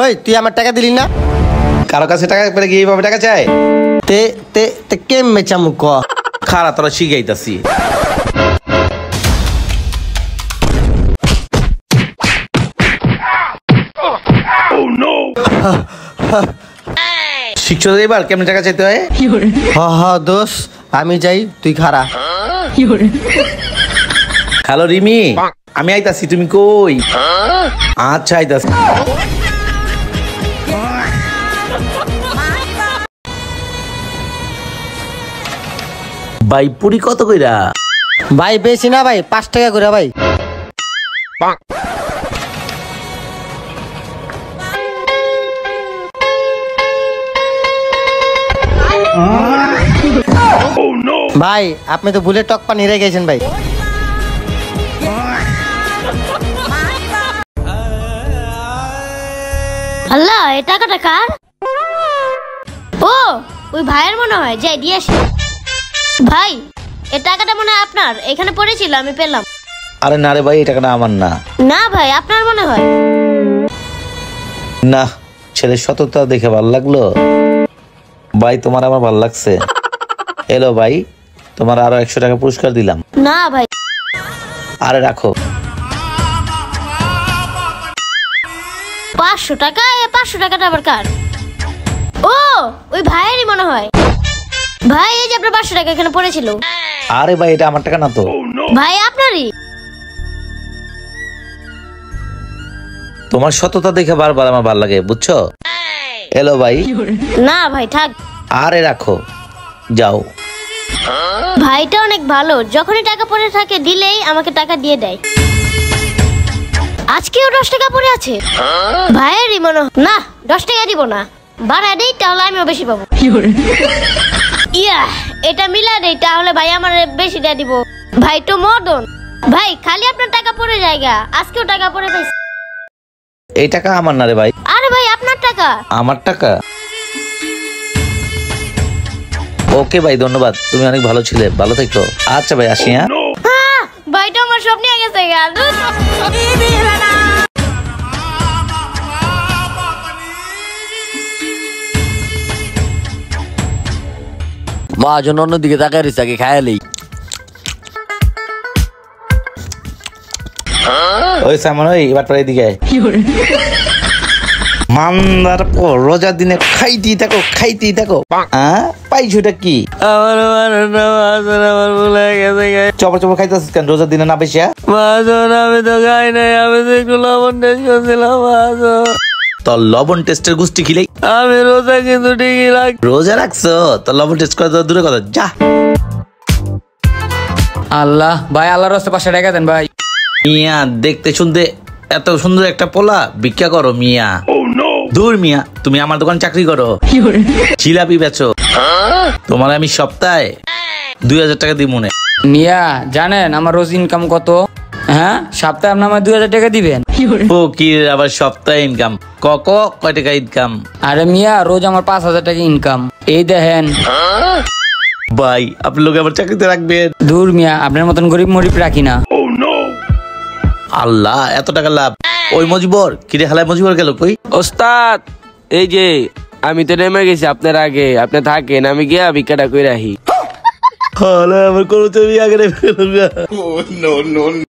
ওই তুই আমার টাকা দিলি না? কারো কাছে টাকা পেলে কি এইভাবে টাকা চায়? তে তে তে কেমনে চামু ক? খারা তোরা শিখাইতাছি। শিখছো এবার কেমনে টাকা চাইতে হয়? দোষ আমি যাই, তুই খারা। হ্যালো রিমি, আমি আইতাছি, তুমি কই? আচ্ছা আইতাছি। ভাই পুরি কত কইরা? ভাই বেশি না ভাই, 5 টাকা করে ভাই। ভাই আপনি তো ভুলে টক পানি রেখে গেছেন ভাই। আল্লাহ, এই টাকাটা কার? ও ওই ভাইয়ের মনে হয়, যাই দিয়ে আসি। ভাই এই টাকাটা মনে হয় আপনার, এখানে পড়েছিল, আমি পেলাম। আরে না রে ভাই, এই টাকাটা আমার না। না ভাই আপনার মনে হয়। না, ছেলের সততা দেখে ভালো লাগলো ভাই, তোমার আমার ভালো লাগছে। এলো ভাই, তোমার আরো 100 টাকা পুরস্কার দিলাম। না ভাই। আরে রাখো। 500 টাকা? 500 টাকাটা আবার কার? ও ওই ভাইয়েরই মনে হয়। ভাই এই যে আপনার 500 টাকা এখানে পড়েছিল। আরে ভাই এটা আমার টাকা না তো। ভাই আপনারই। তোমার সততা দেখে বারবার আমার ভালো লাগে, বুঝছো? এলো ভাই। না ভাই থাক। আরে রাখো, যাও। ভাইটা অনেক ভালো, যখনই টাকা পড়ে থাকে দিলেই আমাকে টাকা দিয়ে দেয়। আজকেও 10 টাকা পড়ে আছে। ভাইয়েরই মনে হয়। না 10 টাকা দিব না, বাড়া দেই তাহলে আমিও বেশি পাবো। ইয়া এটা মিলা দেই তাহলে ভাই আমার বেশি দিয়ে দিব। ভাই তো মদন ভাই, খালি আপনার টাকা পড়ে জায়গা, আজকেও টাকা পড়ে পাইছি। এই টাকা আমার না রে ভাই। আরে ভাই আপনার টাকা। আমার টাকা? ওকে ভাই, ধন্যবাদ, তুমি অনেক ভালো ছিলে, ভালো থেকো। আচ্ছা ভাই, আসি। হ্যাঁ ভাইটা আমার সব নিয়ে গেছে। মহাজন অন্যদিকে তাকায় রয়েছে, আগে খায়ালেই। ওই সামন, ওই এবার পরে এদিকে মান্দার পর রোজার দিনে খাইতেই থাকো, খাইতেই থাকো। পাইছোটা কি? চপর চপর খাইতেছিস কেন রোজার দিনে না বেশি? আমি তো খাই নাই, আমি তো একটু লবণ টেস্ট করছিলাম। তোর লবণ টেস্টের গুষ্টি খিলেই আমি রোজা কিন্তু ঠিকই রাখ। রোজা রাখছো? তোর লবণ টেস্ট করে তো দূরে কথা, যা। আল্লাহ ভাই, আল্লাহর রাস্তায় 500 টাকা দেন ভাই। মিয়া দেখতে শুনতে এত সুন্দর একটা পোলা, ভিক্ষা করো মিয়া। দূর মিয়া, তুমি আমার দোকান চাকরি করো, জিলাপি বেচো, তোমার আমি সপ্তাহে 2000 টাকা দিই মনে। মিয়া জানেন আমার রোজ ইনকাম কত? হ্যাঁ, সপ্তাহে আপনি আমার 2000 টাকা দিবেন। ও কি আবার সপ্তাহে ইনকাম? কয় টাকা ইনকাম? আরে মিয়া, রোজ আমার 5000 টাকা ইনকাম। এই দেখেন ভাই, আপনি লোক আবার চাকরিতে রাখবেন? দূর মিয়া, আপনার মতন গরিব মরিব রাখি না। আল্লাহ, এত টাকা লাভ। ওই মজিবর কিরে, হালায় মজিবর গেল কই? ওস্তাদ এই যে আমি তো নেমে গেছি আপনার আগে, আপনি থাকেন, আমি গিয়া ভিক্ষাটা কইরা আহি। আমার কোনো আগে